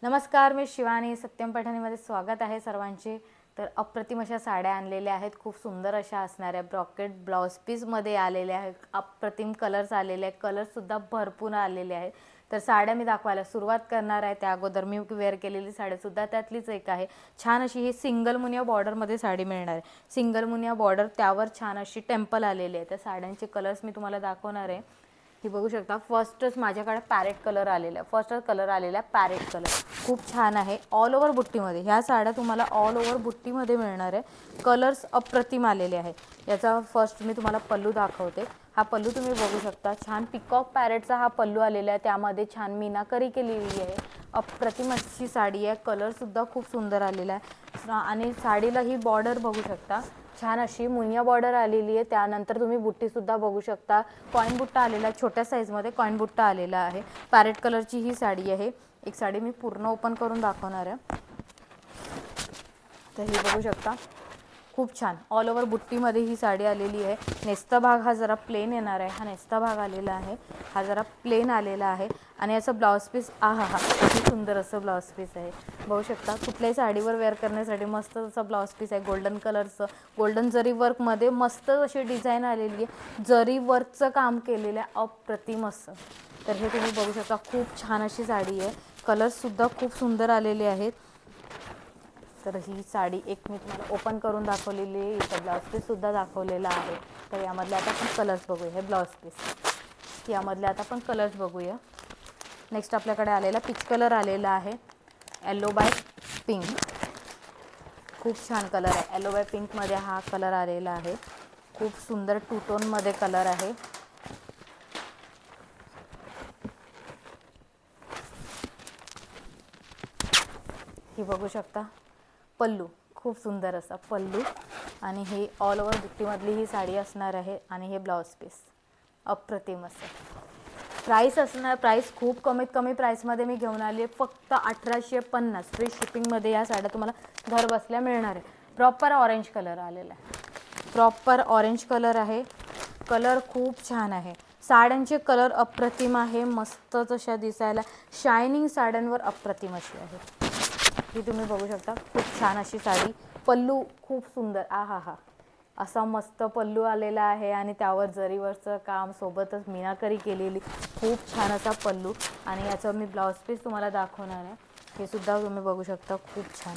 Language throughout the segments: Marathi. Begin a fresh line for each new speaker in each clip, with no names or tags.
नमस्कार, मी शिवानी. सत्यम पैठणीमध्ये स्वागत आहे सर्वांचे. तर अप्रतिम अशा साड्या आणलेल्या आहेत, खूप सुंदर अशा असणाऱ्या ब्रॉकेट ब्लाउज पीसमध्ये आलेल्या आहेत. अप्रतिम कलर्स आलेले आहेत, कलर्ससुद्धा भरपूर आलेले आहेत. तर साड्या मी दाखवायला सुरुवात करणार आहे. त्या अगोदर मी वेअर केलेली साडीसुद्धा त्यातलीच एक आहे. छान अशी ही सिंगल मुनिया बॉर्डरमध्ये साडी मिळणार आहे. सिंगल मुनिया बॉर्डर, त्यावर छान अशी टेम्पल आलेली आहे. त्या साड्यांचे कलर्स मी तुम्हाला दाखवणार आहे. ही बघू शकता. फर्स्टच माझ्याकडे पॅरेट कलर आलेला आहे. फर्स्टच कलर आलेला आहे पॅरेट कलर, खूप छान आहे. ऑल ओव्हर बुट्टीमध्ये ह्या साड्या तुम्हाला ऑल ओव्हर बुट्टीमध्ये मिळणार आहे. कलर्स अप्रतिम आलेले आहे. याचा फर्स्ट मी तुम्हाला पल्लू दाखवते. हा पल्लू तुम्ही बघू शकता. छान पिकॉक पॅरेटचा हा पल्लू आलेला आहे. त्यामध्ये छान मीनाकरी केलेली आहे. अप्रतिम अशी साडी आहे. कलरसुद्धा खूप सुंदर आलेला आहे. आणि साडीला ही बॉर्डर बघू शकता. छान अशी मुनिया बॉर्डर आलेली आहे. त्यानंतर तुम्ही बुट्टीसुद्धा बघू शकता. कॉइन बुट्टा आलेला आहे, छोट्या साईजमध्ये कॉइन बुट्टा आलेला आहे. पॅरेट कलरची ही साडी आहे. एक साडी मी पूर्ण ओपन करून दाखवणार आहे. तर ही बघू शकता, खूप छान ऑल ओव्हर बुट्टीमध्ये ही साडी आलेली आहे. नेस्ता भाग हा जरा प्लेन येणार आहे. हा नेस्ता भाग आलेला आहे, हा जरा प्लेन आलेला आहे. आणि याचं ब्लाउज पीस किती सुंदर असं ब्लाउज पीस आहे. बघू शकता, कुठल्याही साडीवर वेअर करण्यासाठी मस्त असं ब्लाउज पीस आहे. गोल्डन कलरचं, गोल्डन जरी वर्कमध्ये मस्त अशी डिझाईन आलेली आहे. जरी वर्कचं काम केलेलं आहे, अप्रतिम असं. तर हे तुम्ही बघू शकता, खूप छान अशी साडी आहे. कलर्ससुद्धा खूप सुंदर आलेले आहेत. तर ही साडी एक मी तुम्हाला ओपन करून दाखवलेली आहे. इथं ब्लाउज पीससुद्धा दाखवलेला आहे. तर यामधले आता आपण कलर्स बघूया. हे ब्लाउज पीस, यामधले आता आपण कलर्स बघूया. नेक्स्ट आपल्याकडे आलेला पीच कलर आलेला आहे. येलो बाय पिंक, खूप छान कलर आहे. येलो बाय पिंकमध्ये हा कलर आलेला आहे. खूप सुंदर टू टोनमध्ये कलर आहे. ही बघू शकता. पल्लू, खूप सुंदर असा पल्लू. आणि हे ऑल ओव्हर बुट्टीमधली ही साडी असणार आहे. आणि हे ब्लाउज पीस अप्रतिम असं. प्राईस खूप कमीत कमी प्राईसमध्ये मी घेऊन आली आहे. फक्त 1850 फ्री शिपिंगमध्ये या साड्या तुम्हाला घर बसल्या मिळणार आहे. प्रॉपर ऑरेंज कलर आलेला आहे. प्रॉपर ऑरेंज कलर आहे. कलर खूप छान आहे. साड्यांचे कलर अप्रतिम आहे. मस्तच अशा दिसायला शायनिंग साड्यांवर अप्रतिम अशी आहे. ही तुम्ही बघू शकता, खूप छान अशी साडी. पल्लू खूप सुंदर, असा मस्त पल्लू आलेला आहे. आणि त्यावर जरीवरचं काम, सोबतच मीनाकरी केलेली, खूप छान असा पल्लू. आणि याचं मी ब्लाउज पीस तुम्हाला दाखवणार आहे. हे सुद्धा तुम्ही बघू शकता, खूप छान.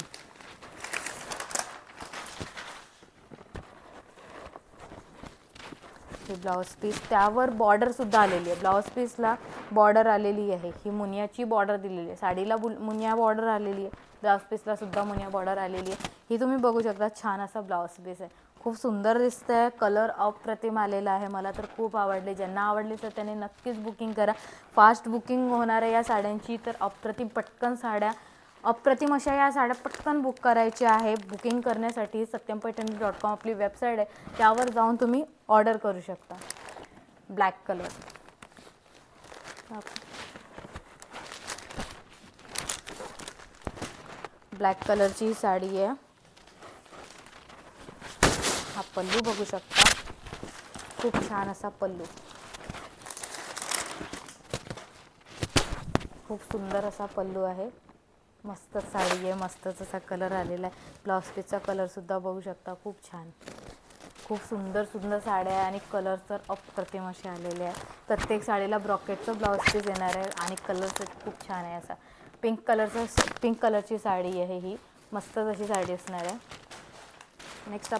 हे ब्लाउज पीस, त्यावर बॉर्डरसुद्धा आलेली आहे. ब्लाउज पीसला बॉर्डर आलेली आहे. ही मुनियाची बॉर्डर दिलेली आहे. साडीला मुनिया बॉर्डर आलेली आहे. ब्लाउज पीसला सुद्धा मुनिया बॉर्डर आलेली आहे. ही तुम्ही बघू शकता. छान असा ब्लाउज पीस आहे. खूप सुंदर दिसतं आहे. कलर अप्रतिम आलेला आहे. मला तर खूप आवडले. ज्यांना आवडली तर त्याने नक्कीच बुकिंग करा. फास्ट बुकिंग होणार आहे या साड्यांची. तर अप्रतिम पटकन साड्या, अप्रतिम अशा या साड्या पटकन बुक करायच्या आहे. बुकिंग करण्यासाठी satyampaithani.com आपली वेबसाईट आहे, त्यावर जाऊन तुम्ही ऑर्डर करू शकता. ब्लॅक कलर, ब्लॅक कलरची साडी आहे. हा पल्लू बघू शकता, खूप छान असा पल्लू, खूप सुंदर असा पल्लू आहे. मस्त साडी आहे. मस्तच असा कलर आलेला आहे. ब्लाउज पीसचा कलरसुद्धा बघू शकता, खूप छान. खूप सुंदर सुंदर साड्या आहे. आणि कलर तर अप्रतिम असे आलेले आहे. प्रत्येक साडीला ब्रॉकेटचं ब्लाउज पीस येणार आहे. आणि कलर खूप छान आहे. असा पिंक कलरची साडी आहे. ही मस्तच अशी साडी असणार आहे. नेक्स्ट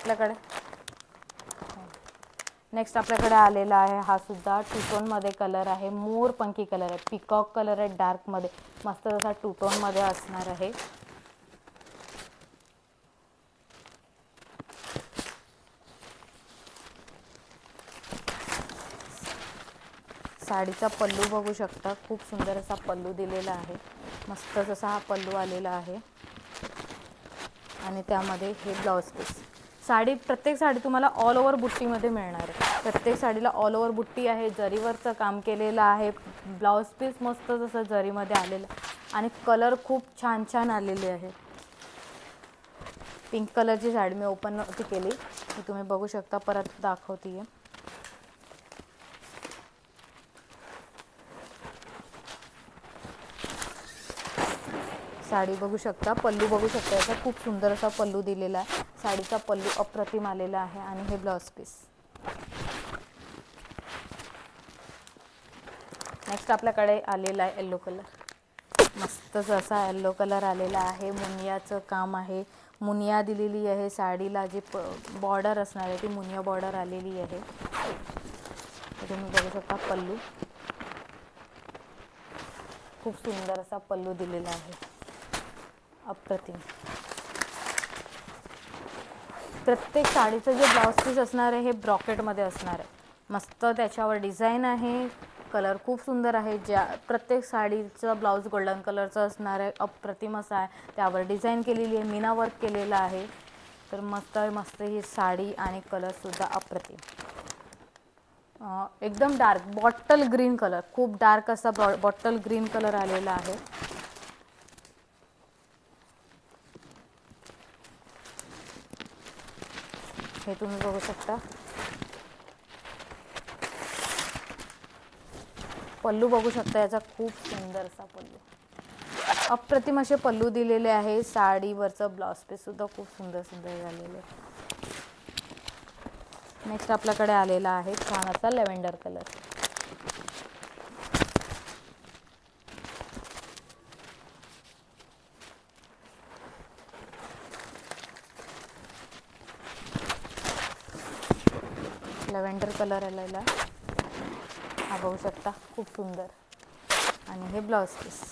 आपल्याकडे आलेला आहे. हा सुद्धा टू टोनमध्ये कलर आहे. मोर पंखी कलर आहे. पिकॉक कलर आहे डार्कमध्ये. मस्त असा टू टोनमध्ये असणार आहे. साडीचा पल्लू बघू शकता. खूप सुंदर असा पल्लू दिलेला आहे. मस्तच असा हा पल्लू आलेला आहे. आणि त्यामध्ये हे ब्लाउज पीस. प्रत्येक साडी तुम्हाला ऑल ओव्हर बुट्टीमध्ये मिळणार आहे. प्रत्येक साडीला ऑल ओव्हर बुट्टी आहे. जरीवरचं काम केलेलं आहे. ब्लाउज पीस मस्तच असं जरीमध्ये आलेलं. आणि कलर खूप छान छान आलेले आहे. पिंक कलरची साडी मी ओपन नव्हती केली, ही तुम्ही बघू शकता. परत दाखवते. साडी बघू शकता, पल्लू बघू शकता, याचा खूप सुंदर असा पल्लू दिलेला आहे. साडीचा पल्लू अप्रतिम आलेला आहे आणि हे ब्लाउज पीस. नेक्स्ट आपल्याकडे आलेला आहे येलो कलर. मस्तच असा येलो कलर आलेला आहे. मुनियाचं काम आहे, मुनिया दिलेली आहे साडीला. जी बॉर्डर असणार आहे ती मुनिया बॉर्डर आलेली आहे. तुम्ही बघू शकता पल्लू, खूप सुंदर असा पल्लू दिलेला आहे, अप्रतिम. प्रत्येक साडीचं जे ब्लाउज पीस असणार आहे हे ब्रॉकेटमध्ये असणार आहे. मस्त त्याच्यावर डिझाईन आहे, कलर खूप सुंदर आहे. ज्या प्रत्येक साडीचं ब्लाऊज गोल्डन कलरचं असणार आहे, अप्रतिम असं आहे. त्यावर डिझाईन केलेली आहे, मीना वर्क केलेलं आहे. तर मस्त मस्त ही साडी आणि कलरसुद्धा अप्रतिम. एकदम डार्क बॉटल ग्रीन कलर, खूप डार्क असा बॉटल ग्रीन कलर आलेला आहे. हे तुम्ही बघू शकता. पल्लू बघू शकता, याचा खूप सुंदर असा पल्लू, अप्रतिम असे पल्लू दिलेले आहे. साडीवरचं ब्लाउज पीस सुद्धा खूप सुंदर सुंदर झालेले आहे. नेक्स्ट आपल्याकडे आलेला आहे छान असा लॅव्हेंडर कलर. लॅव्हेंडर कलर आलेला, हा बघू शकता, खूप सुंदर. आणि हे ब्लाउज पीस.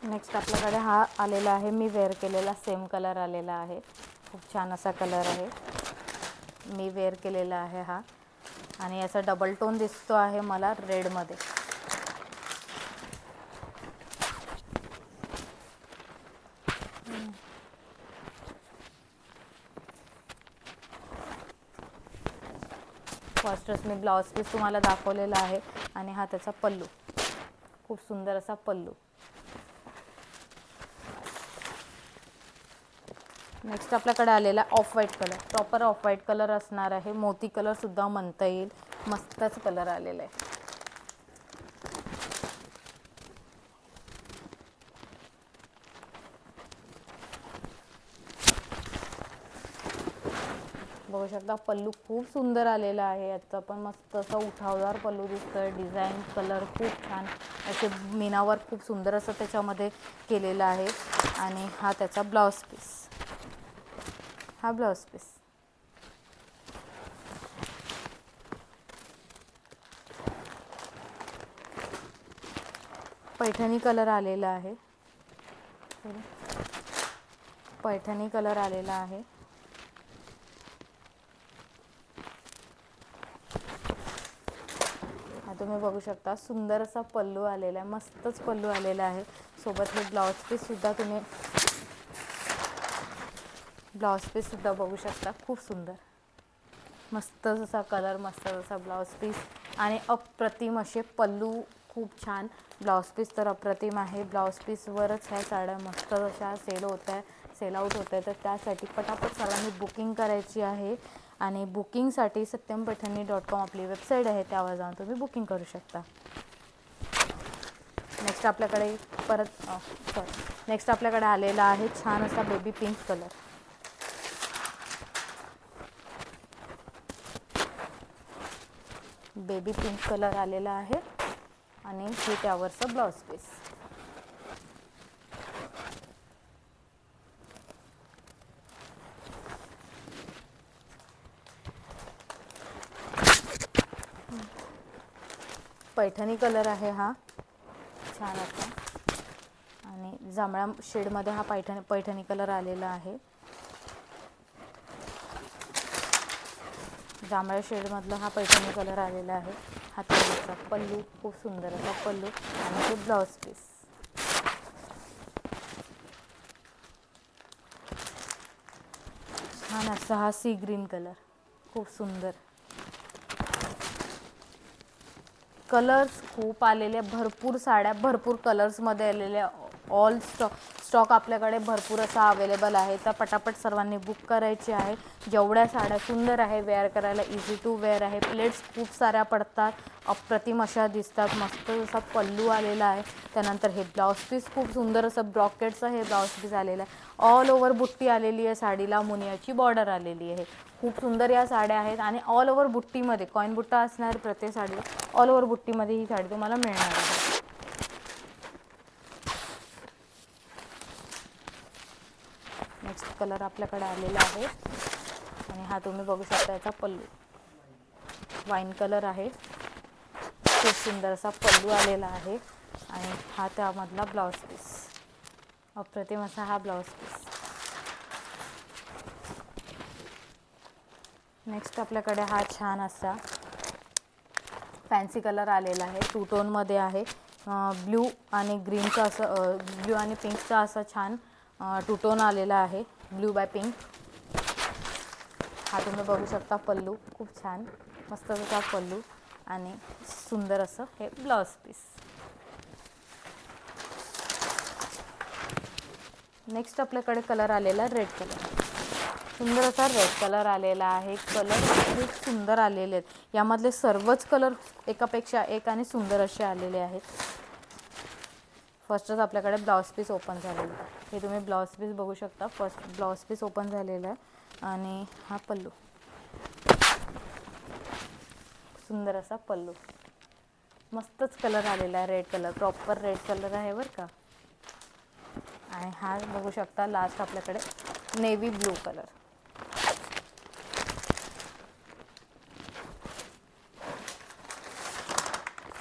नेक्स्ट आपल्याकडे हा आलेला आहे मी वेअर केलेला सेम कलर आलेला आहे. खूप छान असा कलर आहे, मी वेअर केलेला आहे हा. आणि याचा डबल टोन दिसतो आहे मला रेडमध्ये. फर्स्टच मी ब्लाउज पीस तुम्हाला दाखवलेला आहे आणि हा त्याचा पल्लू, खूप सुंदर असा पल्लू. नेक्स्ट आपल्याकडे आलेला off white colour, proper off white colour असणार आहे. मोती कलर सुद्धा म्हणता येईल, मस्तच कलर आलेला आहे. बघू शकता पल्लू खूप सुंदर आलेला आहे. याचा पण मस्त असा उठावदार पल्लू दिसतोय. डिझाईन कलर खूप छान असे मीनावर खूप सुंदर असं त्याच्यामध्ये केलेलं आहे. आणि हा त्याचा ब्लाउज पीस, हा ब्लाउज पीस. पैठणी कलर आलेला आहे, पैठणी कलर आलेला आहे. हा तुम्ही बघू शकता सुंदर असा पल्लू आलेला आहे, मस्तच पल्लू आलेला आहे. सोबत हे ब्लाउज पीस सुद्धा तुम्ही ब्लाउज पीस सुद्धा बघू शकता, खूप सुंदर मस्त असा कलर, मस्त असा ब्लाउज पीस आणि अप्रतिम असे पल्लू. खूप छान ब्लाउज पीस तर अप्रतिम आहे. ब्लाउज पीसवरच ह्या साड्या मस्त अशा सेल होत आहे, सेल आउट होत आहे. तर त्यासाठी पटापट सर्वांनी बुकिंग करायची आहे. आणि बुकिंगसाठी satyampaithani.com आपली वेबसाईट आहे, त्यावर जाऊन तुम्ही बुकिंग करू शकता. नेक्स्ट आपल्याकडे नेक्स्ट आपल्याकडे आलेला आहे छान असा baby pink colour. Baby pink colour आलेला आहे आणि हे त्यावरचं ब्लाउज पीस. पैठणी कलर आहे हा छान असा आणि जांभळ्या शेडमध्ये हा पैठणी कलर आलेला आहे. जांभळ्या शेडमधला हा पैठणी कलर आलेला आहे. हाताचा पल्लू, खूप सुंदर असा पल्लू आणि हे ब्लाउज पीस. छान असा हा सी ग्रीन कलर, खूप सुंदर. कलर्स खूप आलेले, भरपूर साड्या भरपूर कलर्समध्ये आलेल्या. ऑल स्टॉक आपल्याकडे भरपूर असा अवेलेबल आहे, तर पटापट सर्वांनी बुक करायची आहे। जेवढ्या साड्या सुंदर आहे, वेअर करायला इझी टू वेअर आहे, प्लेट्स खूप साऱ्या पडतात, अप्रतिम अशा दिसतात, मस्त असा पल्लू आलेला आहे। त्यानंतर हे ब्लाउज पीस खूप सुंदर असं ब्रॉकेटचं हे ब्लाउज पीस आलेलं आहे, ऑल ओव्हर बुट्टी आलेली आहे, साडीला मुनियाची बॉर्डर आलेली आहे। खूप सुंदर या साड्या आहेत आणि ऑल ओव्हर बुट्टीमध्ये कॉइन बुट्टा असणार प्रत्येक साडी, ऑल ओव्हर बुट्टीमध्ये ही साडी तुम्हाला मिळणार आहे। नेक्स्ट कलर आपल्याकडे आलेला आहे आणि हा तुम्ही बघू शकता, याचा पल्लू वाईन कलर आहे, खूप सुंदर असा पल्लू आलेला आहे आणि हा त्यामधला ब्लाउज पीस, अप्रतिम असा हा ब्लाउज पीस। नेक्स्ट आपल्याकडे हा छान असा फॅन्सी कलर आलेला आहे, टू टोनमध्ये आहे, ब्ल्यू आणि ग्रीनचा असं ब्ल्यू आणि पिंकचा असा छान टू टोन आलेला आहे, ब्ल्यू बाय पिंक। हा तुम्ही बघू शकता पल्लू, खूप छान मस्त असा पल्लू आणि सुंदर असं हे ब्लाउज पीस। नेक्स्ट आपल्याकडे कलर आलेला रेड कलर, सुंदर असा रेड कलर आलेला आहे, कलर खूप सुंदर आलेले आहेत, यामधले सर्वच कलर एकापेक्षा एक आणि सुंदर असे आलेले आहेत। फर्स्टच आपल्याकडे ब्लाउज पीस ओपन झालेलं आहे, हे तुम्ही ब्लाउज पीस बघू शकता, फर्स्ट ब्लाउज पीस ओपन झालेला आहे आणि हा पल्लू, सुंदर असा पल्लू, मस्तच कलर आलेला आहे, red colour, proper red colour आहे बरं का। आणि हा बघू शकता लास्ट आपल्याकडे नेव्ही ब्लू कलर,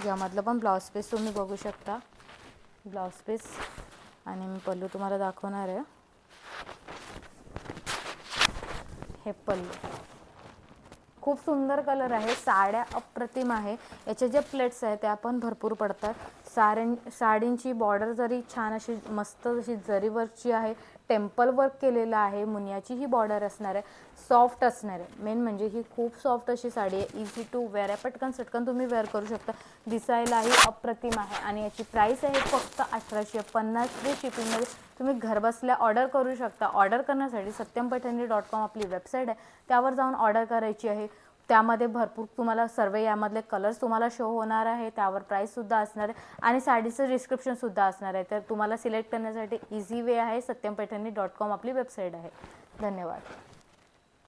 यामधलं पण ब्लाउज पीस तुम्ही बघू शकता, ब्लाउज पीस आणि मी पल्लू तुम्हाला दाखवणार आहे, हे पल्लू खूप सुंदर कलर आहे, साड्या अप्रतिम आहे, याचे जे प्लेट्स आहेत त्या पण भरपूर पडतात, साडींची बॉर्डर जरी छान अशी मस्त अशी जरी वर्कची आहे, टेम्पल वर्क केलेलं आहे, मुनियाची ही बॉर्डर असणार आहे, सॉफ्ट असणार आहे, मेन म्हणजे ही खूप सॉफ्ट अशी साडी आहे, इझी टू वेअर आहे, पटकन सटकन तुम्ही वेअर करू शकता, दिसायलाही अप्रतिम आहे आणि याची प्राइस आहे फक्त 1850 फ्री शिपिंगमध्ये तुम्ही घरबसल्या ऑर्डर करू शकता। ऑर्डर करण्यासाठी satyampaithani.com आपली वेबसाईट आहे, त्यावर जाऊन ऑर्डर करायची आहे, त्यामध्ये भरपूर तुम्हाला सर्व यामधले कलर्स तुम्हाला शो होणार आहे, त्यावर प्राईससुद्धा असणार आहे आणि साडीचं डिस्क्रिप्शनसुद्धा असणार आहे, तर तुम्हाला सिलेक्ट करण्यासाठी इझी वे आहे, satyampaithani.com आपली वेबसाईट आहे। धन्यवाद।